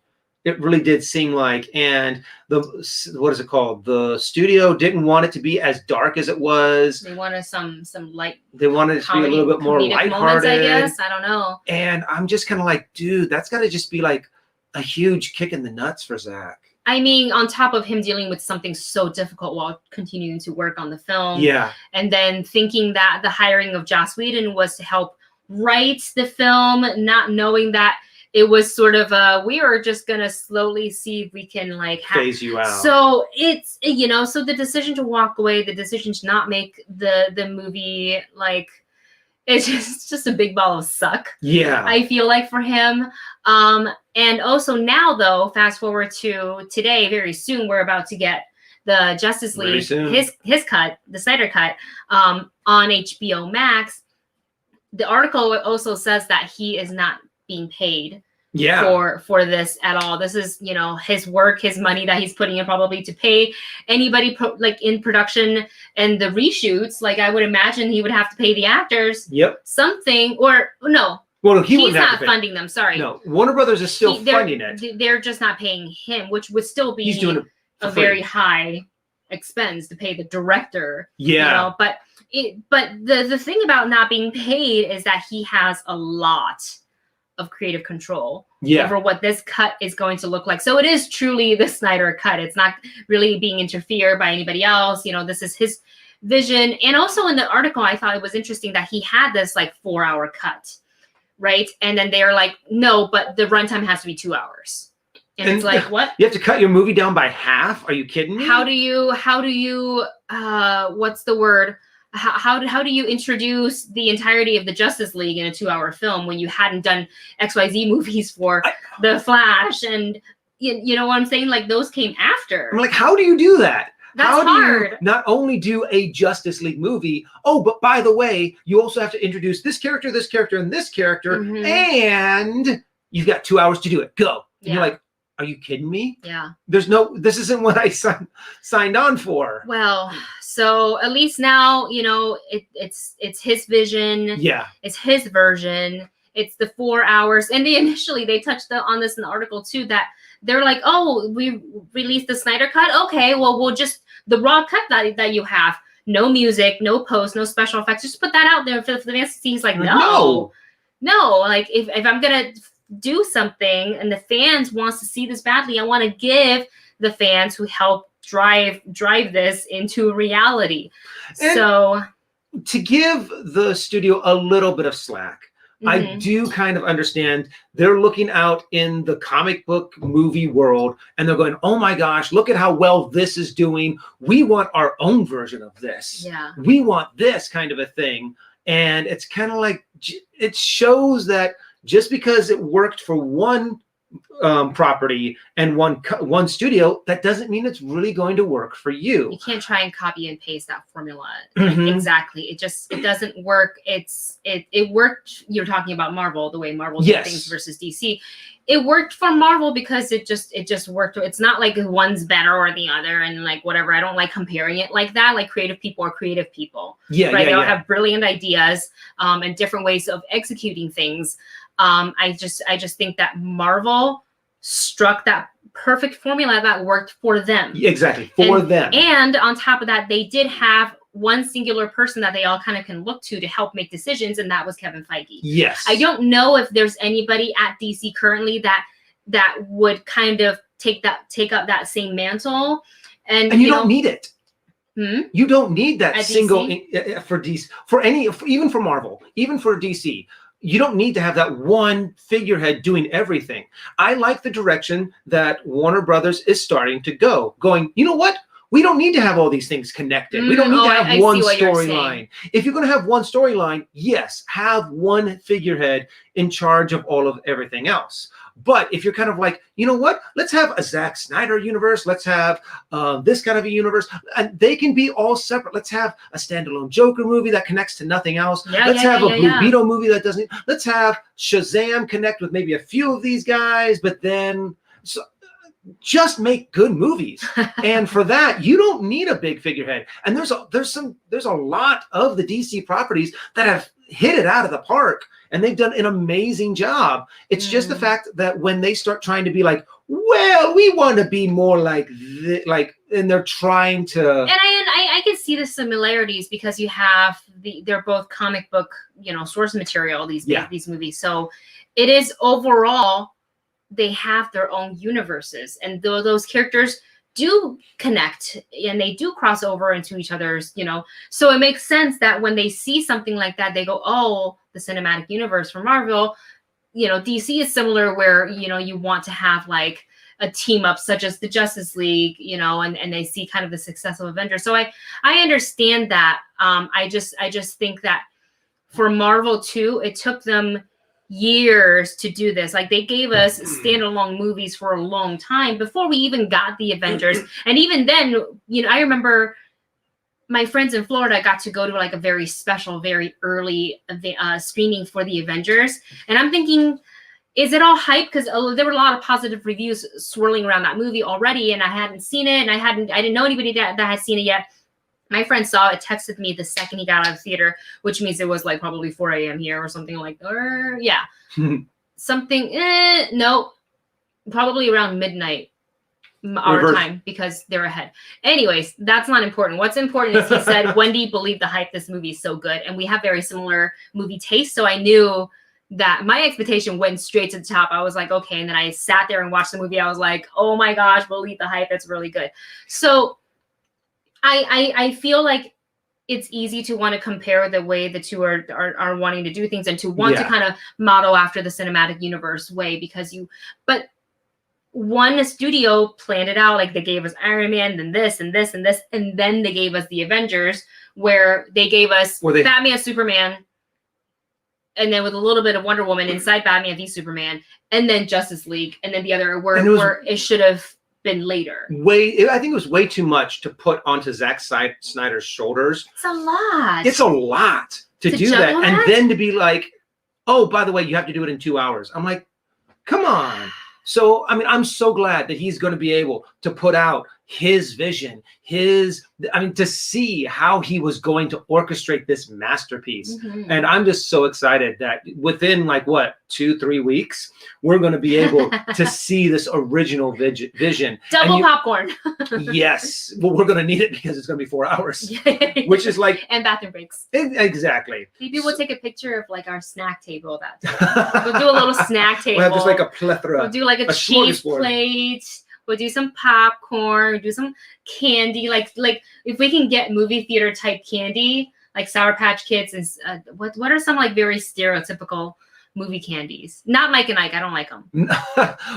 It really did seem like, and what is it called? The studio didn't want it to be as dark as it was. They wanted some light. They wanted it to be a little bit more lighthearted. I guess, I don't know. And I'm just kind of like, dude, that's got to just be like a huge kick in the nuts for Zack. I mean, on top of him dealing with something so difficult while continuing to work on the film. Yeah. And then thinking that the hiring of Joss Whedon was to help write the film, not knowing that it was sort of we are just gonna slowly see if we can like phase you out. So it's, you know, so the decision to walk away, the decision to not make the movie, like it's just a big ball of suck. Yeah. I feel like for him. And also now though, fast forward to today, very soon we're about to get the Justice League, his cut, the Snyder Cut, on HBO Max. The article also says that he is not being paid for this at all. This is, you know, his work, his money that he's putting in probably to pay anybody like in production and the reshoots. Like I would imagine he would have to pay the actors something, or no. Well, he's not funding them. Sorry. No, Warner Brothers is still funding it. They're just not paying him, which would still be he's doing a very high expense to pay the director. Yeah. You know, but the thing about not being paid is that he has a lot of creative control over what this cut is going to look like. So it is truly the Snyder Cut. It's not really being interfered by anybody else. You know, this is his vision. And also in the article, I thought it was interesting that he had this like 4-hour cut, right? And then they're like, no, but the runtime has to be 2 hours. And it's like, what? You have to cut your movie down by half? Are you kidding me? How do you what's the word? How do you introduce the entirety of the Justice League in a 2-hour film when you hadn't done XYZ movies for The Flash? And you know what I'm saying? Like those came after. I'm like, how do you do that? That's hard. Do you not only do a Justice League movie, but by the way, you also have to introduce this character, and this character, and you've got 2 hours to do it. Go. And you're like, are you kidding me? Yeah. This isn't what I signed on for. Well, so at least now, you know, it's his vision. Yeah. It's his version. It's the 4 hours. And they touched on this in the article too, that they're like, oh, we released the Snyder Cut. Okay, well, we'll just, the raw cut that you have, no music, no post, no special effects, just put that out there for the fans to see. He's like, no, like if I'm going to do something and the fans wants to see this badly, I want to give the fans who help drive this into reality. And so to give the studio a little bit of slack, I do kind of understand they're looking out in the comic book movie world and they're going, oh my gosh, look at how well this is doing. We want our own version of this. Yeah. We want this kind of a thing. And it's kind of like, it shows that just because it worked for one property and one studio, that doesn't mean it's really going to work for you. You can't try and copy and paste that formula. Exactly. It doesn't work. It worked. You're talking about Marvel, the way Marvel did things versus DC. It worked for Marvel because it just worked. It's not like one's better or the other and like whatever. I don't like comparing it like that. Like creative people are creative people. Yeah. Right. They all have brilliant ideas and different ways of executing things. I just think that Marvel struck that perfect formula that worked for them. Exactly, for them. And on top of that, they did have one singular person that they all kind of can look to help make decisions, and that was Kevin Feige. Yes. I don't know if there's anybody at DC currently that would kind of take up that same mantle. And you don't need it. You don't need that at single DC? For DC, even for Marvel, even for DC. You don't need to have that one figurehead doing everything. I like the direction that Warner Brothers is starting to go. Going, you know what? We don't need to have all these things connected. We don't need to have one storyline. If you're going to have one storyline, yes, have one figurehead in charge of all of everything else. But if you're kind of like, you know what? Let's have a Zack Snyder universe. Let's have this kind of a universe. And they can be all separate. Let's have a standalone Joker movie that connects to nothing else. Let's have a Blue Beetle movie that doesn't. Let's have Shazam connect with maybe a few of these guys. But then just make good movies. And for that, you don't need a big figurehead. And there's a lot of the DC properties that have hit it out of the park, and they've done an amazing job. It's just the fact that when they start trying to be like, well, we want to be more like this, like, and they're trying to. And I can see the similarities because you have they're both comic book, source material. These movies, so it is overall they have their own universes, and those characters do connect and they do cross over into each other's, so it makes sense that when they see something like that, they go, oh, the cinematic universe for Marvel, DC is similar where, you want to have like a team up such as the Justice League, and they see kind of the success of Avengers. So I understand that. I just think that for Marvel too, it took them years to do this. Like they gave us standalone movies for a long time before we even got the Avengers. And even then, I remember my friends in Florida got to go to like a very special, very early screening for the Avengers. And I'm thinking, is it all hype? Because there were a lot of positive reviews swirling around that movie already, and I hadn't seen it, and I didn't know anybody that had seen it yet. My friend saw it, texted me the second he got out of the theater, which means it was like probably 4 a.m. here or something like, yeah. Something, no, probably around midnight our time because they're ahead. Anyways, that's not important. What's important is he said, Wendy believed the hype, this movie is so good. And we have very similar movie tastes. So I knew that my expectation went straight to the top. I was like, okay. And then I sat there and watched the movie. I was like, oh my gosh, believe the hype. It's really good. So I feel like it's easy to want to compare the way the two are wanting to do things and to want to kind of model after the cinematic universe way but one studio planned it out. Like they gave us Iron Man, then this and this and this, and then they gave us the Avengers, where they gave us Batman, Superman, and then with a little bit of Wonder Woman inside Batman v Superman, and then Justice League, and then the other where it should have been later. I think it was way too much to put onto Zack Snyder's shoulders. It's a lot. It's a lot to do that. And then to be like, oh, by the way, you have to do it in 2 hours. I'm like, come on. So, I mean, I'm so glad that he's going to be able to put out his vision, to see how he was going to orchestrate this masterpiece. And I'm just so excited that within 2-3 weeks, we're going to be able to see this original vision. Double popcorn. Yes. Well, we're going to need it because it's going to be 4 hours, which is like. And bathroom breaks. Exactly. Maybe we'll take a picture of our snack table that time. We'll do a little snack table. We'll have just a plethora. We'll do a cheese plate. We'll do some popcorn, we'll do some candy, like if we can get movie theater type candy, like Sour Patch Kids and what are some very stereotypical movie candies? Not Mike and Ike, I don't like them.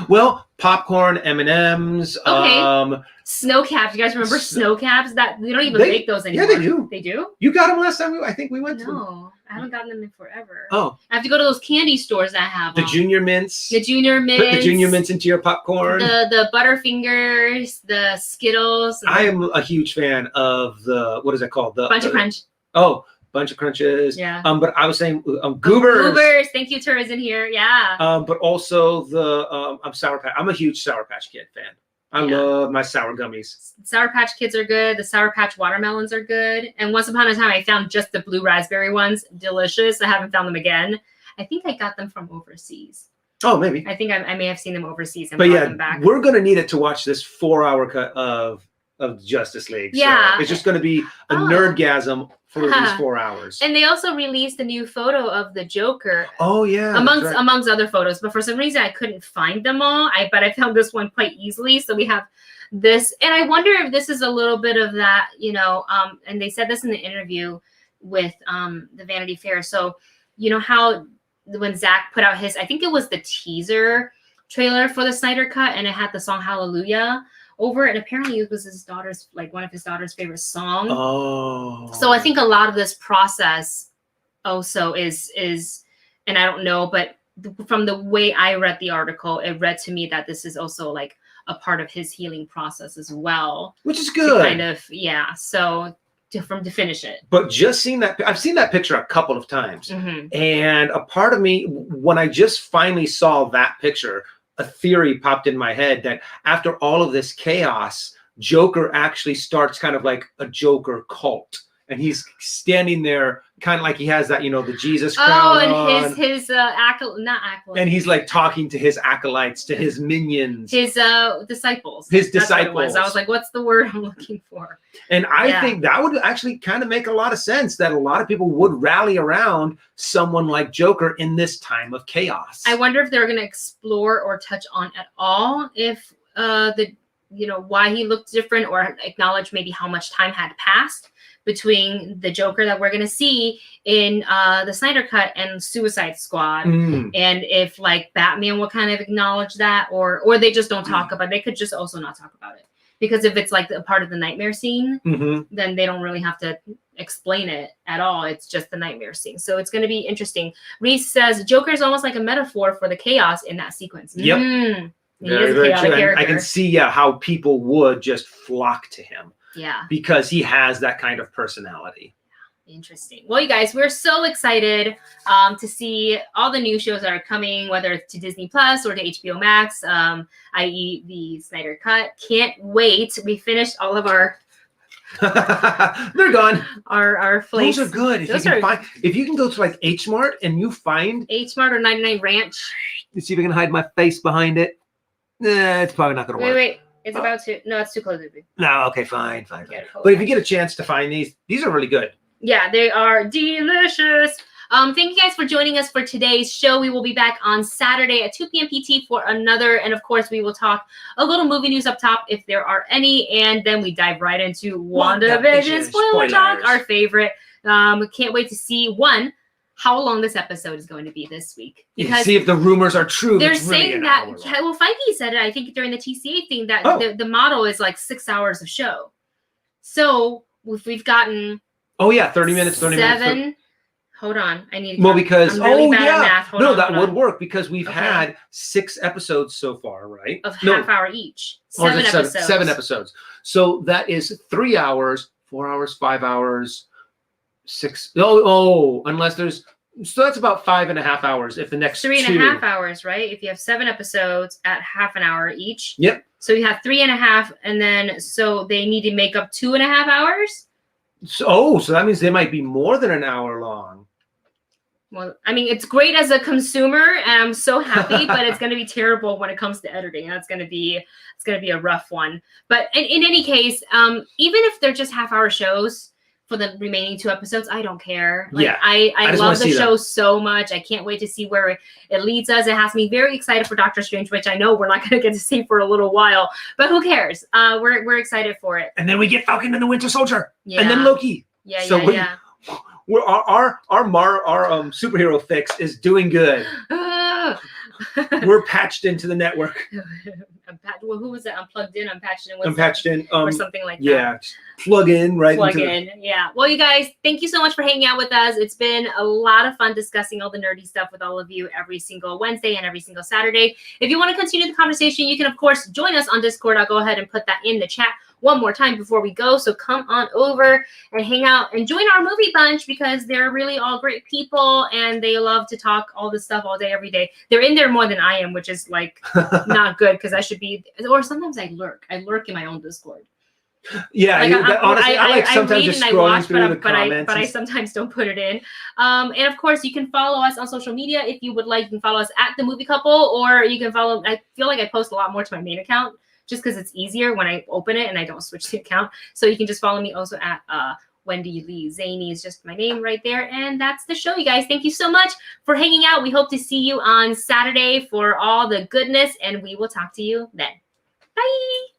Well, popcorn, M&Ms. Okay. Snow Caps. You guys remember Snow Caps? That they don't even make those anymore. Yeah, they do. They do? You got them last time I think we went to. No, I haven't gotten them in forever. Oh. I have to go to those candy stores that have the Junior Mints. The Junior Mints. Put the Junior Mints into your popcorn. The Butterfingers, the Skittles. I am a huge fan of what is it called? The Bunch of Crunch. Oh, Bunch of Crunches. Yeah. But I was saying Goobers. Goobers. Thank you, Tura's in here. Yeah. But also the Sour Patch. I'm a huge Sour Patch Kid fan. I love my sour gummies. Sour Patch Kids are good. The Sour Patch watermelons are good. And once upon a time, I found just the blue raspberry ones delicious. I haven't found them again. I think I got them from overseas. Oh, maybe. I think I may have seen them overseas and brought them back. We're going to need it to watch this 4-hour cut of Justice League. Yeah. So it's just going to be a nerdgasm for these 4 hours. And they also released a new photo of the Joker. Oh, yeah. Amongst other photos. But for some reason, I couldn't find them all. But I found this one quite easily. So we have this. And I wonder if this is a little bit of that, and they said this in the interview with the Vanity Fair. So, how when Zack put out I think it was the teaser trailer for the Snyder Cut, and it had the song Hallelujah over it, and apparently it was his daughter's one of his daughter's favorite songs. Oh. So I think a lot of this process also is and I don't know, but from the way I read the article, it read to me that this is also a part of his healing process as well. Which is good. Kind of, yeah. So to finish it. But just seeing that, I've seen that picture a couple of times. Mm-hmm. And a part of me, when I just finally saw that picture, a theory popped in my head that after all of this chaos, Joker actually starts kind of like a Joker cult. and he's standing there, kind of like he has that, the Jesus Oh, crown and on. his not acolyte. And he's like talking to his acolytes, to his minions, his disciples. His That's what it disciples. was. I was like, what's the word I'm looking for? And I think that would actually kind of make a lot of sense, that a lot of people would rally around someone like Joker in this time of chaos. I wonder if they're going to explore or touch on at all if why he looked different, or acknowledge maybe how much time had passed between the Joker that we're going to see in the Snyder Cut and Suicide Squad. And if like Batman will kind of acknowledge that, or they just don't talk about it. They could just also not talk about it. Because if it's like a part of the nightmare scene, then they don't really have to explain it at all. It's just the nightmare scene. So it's going to be interesting. Reese says Joker is almost like a metaphor for the chaos in that sequence. Yep. He is a chaotic character. I can see how people would just flock to him. Yeah. Because he has that kind of personality. Interesting. Well, you guys, we're so excited to see all the new shows that are coming, whether it's to Disney Plus or to HBO Max, i.e. the Snyder Cut. Can't wait. We finished all of our they're gone. Our flakes. Those are good. If you can go to like H Mart and you find H Mart or 99 Ranch. Let's see if I can hide my face behind it. It's probably not going to work. Wait. It's about to. No, it's too close to me. No, okay, fine. But if you get a chance to find these are really good. Yeah, they are delicious. Thank you guys for joining us for today's show. We will be back on Saturday at 2 p.m. PT for another. And of course, we will talk a little movie news up top if there are any. And then we dive right into WandaVision spoiler talk, our favorite. Can't wait to see how long this episode is going to be this week. Because see if the rumors are true. They're saying that, well, Feige said it, I think, during the TCA thing, that the model is like 6 hours of show. So if we've gotten 30 minutes, 30 minutes. Hold on. I need to Well, because I'm really bad at math. That would work because we've had 6 episodes so far, right? Of half hour each. 7 episodes. 7 episodes. So that is 3 hours, 4 hours, 5 hours, 6. Unless there's. So that's about 5.5 hours if the next 3.5 hours, right? If you have 7 episodes at half an hour each. Yep. So you have 3.5, and then so they need to make up 2.5 hours. So that means they might be more than an hour long. Well, I mean, it's great as a consumer, and I'm so happy, but it's going to be terrible when it comes to editing. It's going to be a rough one. But in any case, even if they're just half-hour shows for the remaining 2 episodes, I don't care. I love the show so much. I can't wait to see where it leads us. It has me very excited for Doctor Strange, which I know we're not going to get to see for a little while, but who cares? We're excited for it. And then we get Falcon and the Winter Soldier, and then Loki. Our superhero fix is doing good. We're patched into the network. Well, who was it? I'm plugged in. I'm patched in. I'm patched in. Or something like that. Yeah. Plug in. Yeah. Well, you guys, thank you so much for hanging out with us. It's been a lot of fun discussing all the nerdy stuff with all of you every single Wednesday and every single Saturday. If you want to continue the conversation, you can, of course, join us on Discord. I'll go ahead and put that in the chat one more time before we go. So come on over and hang out and join our movie bunch, because they're really all great people and they love to talk all this stuff all day, every day. They're in there more than I am, which is like not good, because I should be, or sometimes I lurk in my own Discord. Yeah, honestly, I like sometimes just scrolling through the comments. But I sometimes don't put it in. And of course, you can follow us on social media if you would like. You can follow us at The Movie Couple, or you can follow. I feel like I post a lot more to my main account, just because it's easier when I open it and I don't switch the account. So you can just follow me also at Wendy Lee Zaney is just my name right there. And that's the show, you guys. Thank you so much for hanging out. We hope to see you on Saturday for all the goodness, and we will talk to you then. Bye.